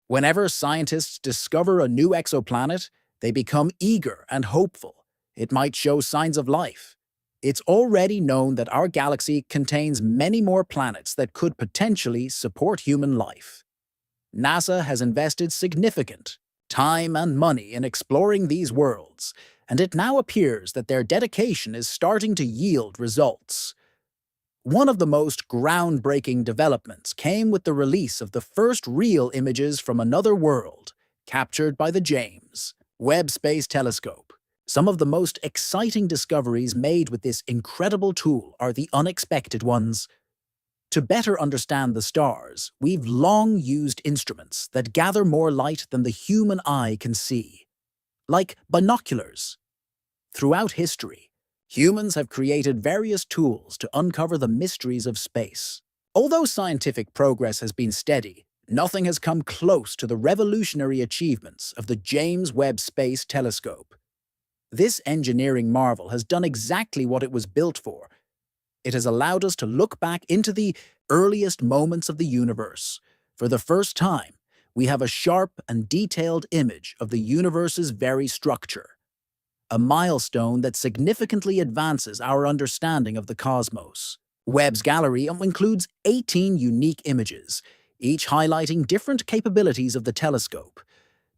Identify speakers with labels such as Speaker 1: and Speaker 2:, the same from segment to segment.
Speaker 1: Whenever scientists discover a new exoplanet, they become eager and hopeful. It might show signs of life. It's already known that our galaxy contains many more planets that could potentially support human life. NASA has invested significant time and money in exploring these worlds, and it now appears that their dedication is starting to yield results. One of the most groundbreaking developments came with the release of the first real images from another world, captured by the James Webb Space Telescope. Some of the most exciting discoveries made with this incredible tool are the unexpected ones. To better understand the stars, we've long used instruments that gather more light than the human eye can see, like binoculars. Throughout history, humans have created various tools to uncover the mysteries of space. Although scientific progress has been steady, nothing has come close to the revolutionary achievements of the James Webb Space Telescope. This engineering marvel has done exactly what it was built for. It has allowed us to look back into the earliest moments of the universe. For the first time, we have a sharp and detailed image of the universe's very structure, a milestone that significantly advances our understanding of the cosmos. Webb's gallery includes 18 unique images, each highlighting different capabilities of the telescope.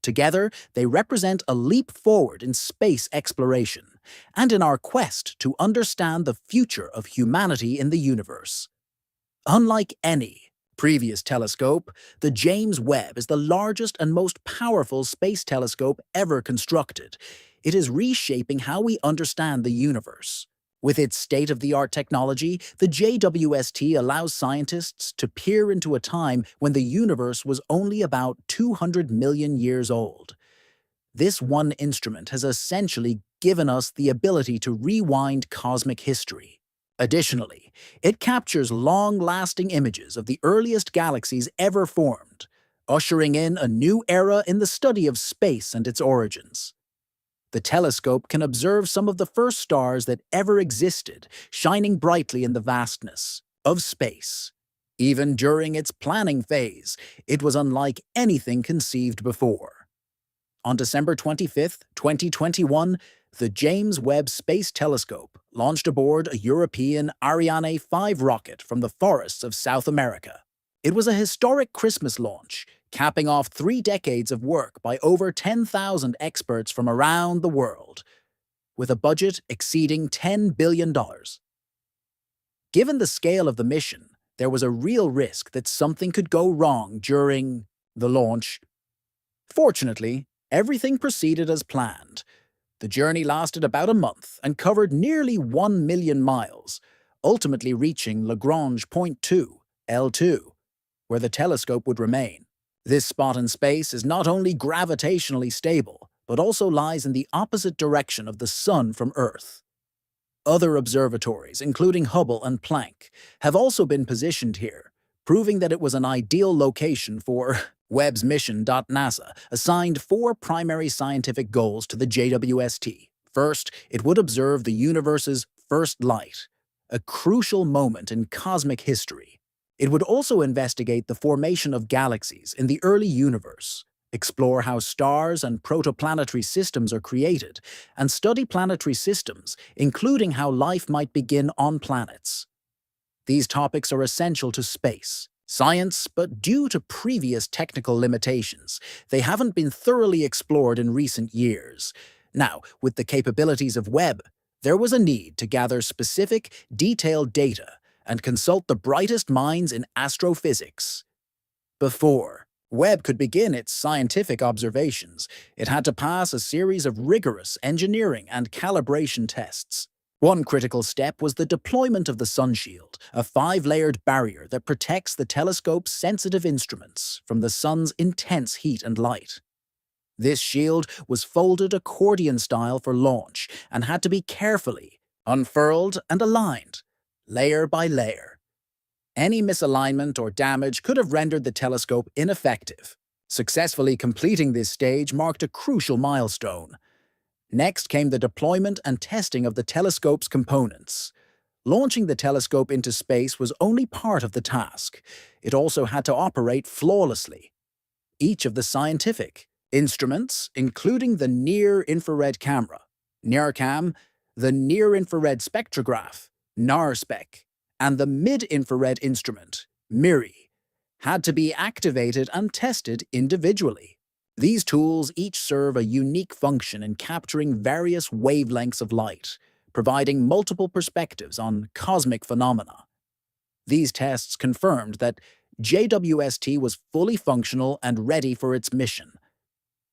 Speaker 1: Together, they represent a leap forward in space exploration and in our quest to understand the future of humanity in the universe. Unlike any previous telescope, the James Webb is the largest and most powerful space telescope ever constructed. It is reshaping how we understand the universe. With its state-of-the-art technology, the JWST allows scientists to peer into a time when the universe was only about 200 million years old. This one instrument has essentially given us the ability to rewind cosmic history. Additionally, it captures long-lasting images of the earliest galaxies ever formed, ushering in a new era in the study of space and its origins. The telescope can observe some of the first stars that ever existed, shining brightly in the vastness of space. Even during its planning phase, it was unlike anything conceived before. On December 25, 2021, the James Webb Space Telescope launched aboard a European Ariane 5 rocket from the forests of South America. It was a historic Christmas launch, capping off 3 decades of work by over 10,000 experts from around the world, with a budget exceeding $10 billion. Given the scale of the mission, there was a real risk that something could go wrong during the launch. Fortunately, everything proceeded as planned. The journey lasted about a month and covered nearly 1 million miles, ultimately reaching Lagrange Point 2, L2, where the telescope would remain. This spot in space is not only gravitationally stable, but also lies in the opposite direction of the Sun from Earth. Other observatories, including Hubble and Planck, have also been positioned here, proving that it was an ideal location for Webb's mission. NASA assigned 4 primary scientific goals to the JWST. First, it would observe the universe's first light, a crucial moment in cosmic history. It would also investigate the formation of galaxies in the early universe, explore how stars and protoplanetary systems are created, and study planetary systems, including how life might begin on planets. These topics are essential to space science, but due to previous technical limitations, they haven't been thoroughly explored in recent years. Now, with the capabilities of Webb, there was a need to gather specific, detailed data and consult the brightest minds in astrophysics. Before Webb could begin its scientific observations, it had to pass a series of rigorous engineering and calibration tests. One critical step was the deployment of the sunshield, a 5-layered barrier that protects the telescope's sensitive instruments from the sun's intense heat and light. This shield was folded accordion style for launch and had to be carefully unfurled and aligned, layer by layer. Any misalignment or damage could have rendered the telescope ineffective. Successfully completing this stage marked a crucial milestone. Next came the deployment and testing of the telescope's components. Launching the telescope into space was only part of the task. It also had to operate flawlessly. each of the scientific instruments, including the near-infrared camera, NIRCam, the near-infrared spectrograph, NARSPEC, and the mid-infrared instrument, MIRI, had to be activated and tested individually. These tools each serve a unique function in capturing various wavelengths of light, providing multiple perspectives on cosmic phenomena. These tests confirmed that JWST was fully functional and ready for its mission.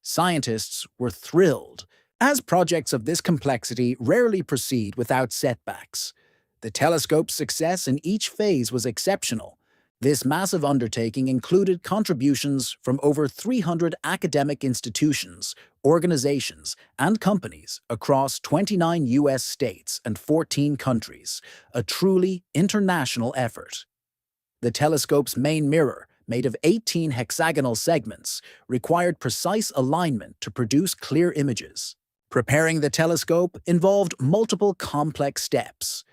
Speaker 1: Scientists were thrilled, as projects of this complexity rarely proceed without setbacks. The telescope's success in each phase was exceptional. This massive undertaking included contributions from over 300 academic institutions, organizations, and companies across 29 U.S. states and 14 countries, a truly international effort. The telescope's main mirror, made of 18 hexagonal segments, required precise alignment to produce clear images. Preparing the telescope involved multiple complex steps: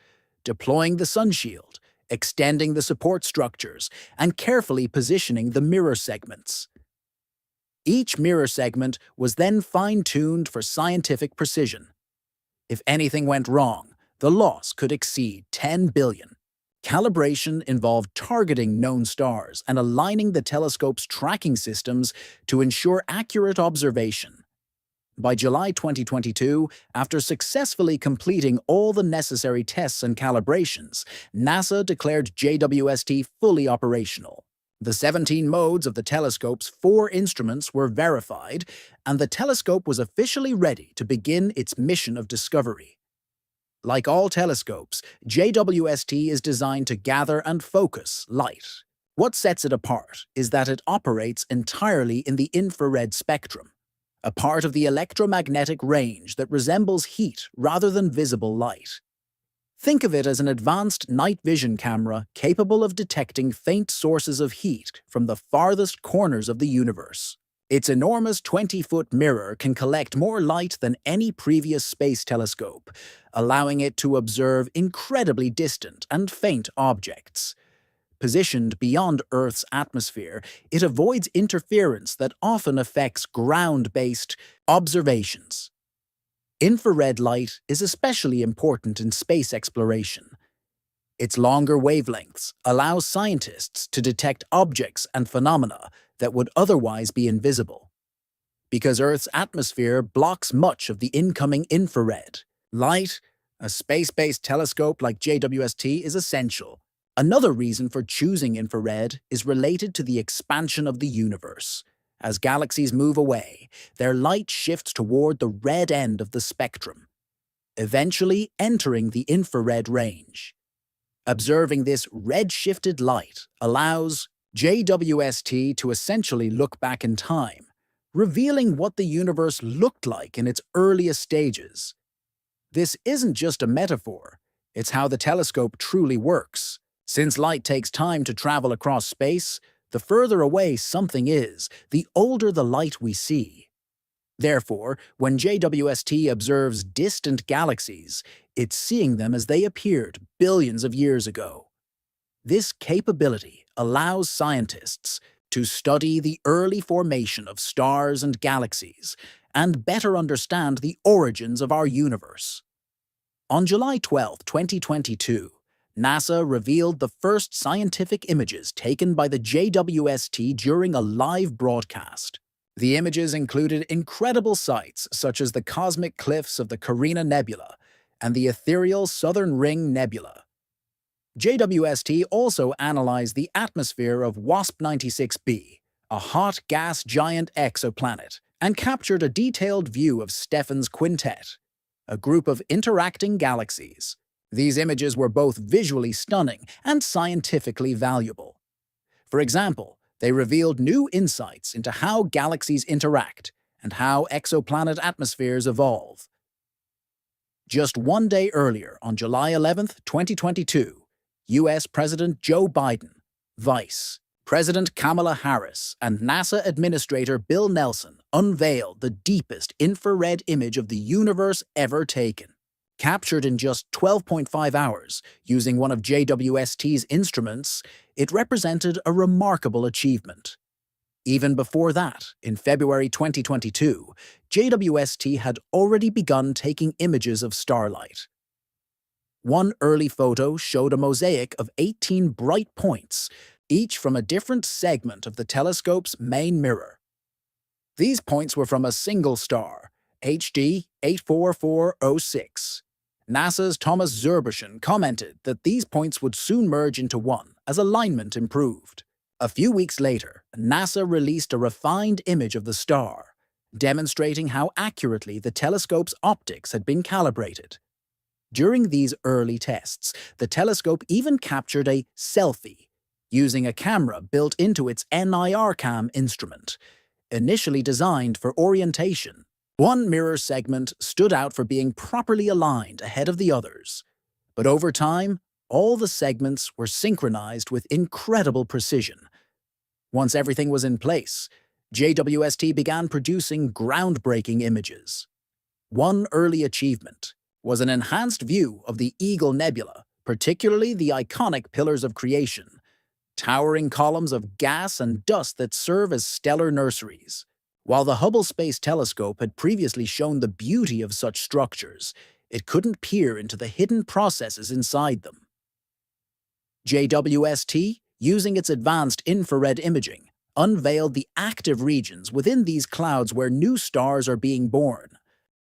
Speaker 1: deploying the sunshield, extending the support structures, and carefully positioning the mirror segments. Each mirror segment was then fine-tuned for scientific precision. If anything went wrong, the loss could exceed 10 billion. Calibration involved targeting known stars and aligning the telescope's tracking systems to ensure accurate observation. By July 2022, after successfully completing all the necessary tests and calibrations, NASA declared JWST fully operational. The 17 modes of the telescope's 4 instruments were verified, and the telescope was officially ready to begin its mission of discovery. Like all telescopes, JWST is designed to gather and focus light. What sets it apart is that it operates entirely in the infrared spectrum, a part of the electromagnetic range that resembles heat rather than visible light. Think of it as an advanced night vision camera capable of detecting faint sources of heat from the farthest corners of the universe. Its enormous 20-foot mirror can collect more light than any previous space telescope, allowing it to observe incredibly distant and faint objects. Positioned beyond Earth's atmosphere, it avoids interference that often affects ground-based observations. Infrared light is especially important in space exploration. Its longer wavelengths allow scientists to detect objects and phenomena that would otherwise be invisible. Because Earth's atmosphere blocks much of the incoming infrared light, a space-based telescope like JWST is essential. Another reason for choosing infrared is related to the expansion of the universe. As galaxies move away, their light shifts toward the red end of the spectrum, eventually entering the infrared range. Observing this red-shifted light allows JWST to essentially look back in time, revealing what the universe looked like in its earliest stages. This isn't just a metaphor, it's how the telescope truly works. Since light takes time to travel across space, the further away something is, the older the light we see. Therefore, when JWST observes distant galaxies, it's seeing them as they appeared billions of years ago. This capability allows scientists to study the early formation of stars and galaxies and better understand the origins of our universe. On July 12, 2022, NASA revealed the first scientific images taken by the JWST during a live broadcast. The images included incredible sights such as the cosmic cliffs of the Carina Nebula and the ethereal Southern Ring Nebula. JWST also analyzed the atmosphere of WASP-96b, a hot gas giant exoplanet, and captured a detailed view of Stephan's Quintet, a group of interacting galaxies. These images were both visually stunning and scientifically valuable. For example, they revealed new insights into how galaxies interact and how exoplanet atmospheres evolve. Just one day earlier, on July 11, 2022, U.S. President Joe Biden, Vice President Kamala Harris, and NASA Administrator Bill Nelson unveiled the deepest infrared image of the universe ever taken. Captured in just 12.5 hours, using one of JWST's instruments, it represented a remarkable achievement. Even before that, in February 2022, JWST had already begun taking images of starlight. One early photo showed a mosaic of 18 bright points, each from a different segment of the telescope's main mirror. These points were from a single star, HD 84406. NASA's Thomas Zurbuchen commented that these points would soon merge into one as alignment improved. A few weeks later, NASA released a refined image of the star, demonstrating how accurately the telescope's optics had been calibrated. During these early tests, the telescope even captured a selfie, using a camera built into its NIRCam instrument, initially designed for orientation. One mirror segment stood out for being properly aligned ahead of the others, but over time, all the segments were synchronized with incredible precision. Once everything was in place, JWST began producing groundbreaking images. One early achievement was an enhanced view of the Eagle Nebula, particularly the iconic Pillars of Creation, towering columns of gas and dust that serve as stellar nurseries. While the Hubble Space Telescope had previously shown the beauty of such structures, it couldn't peer into the hidden processes inside them. JWST, using its advanced infrared imaging, unveiled the active regions within these clouds where new stars are being born.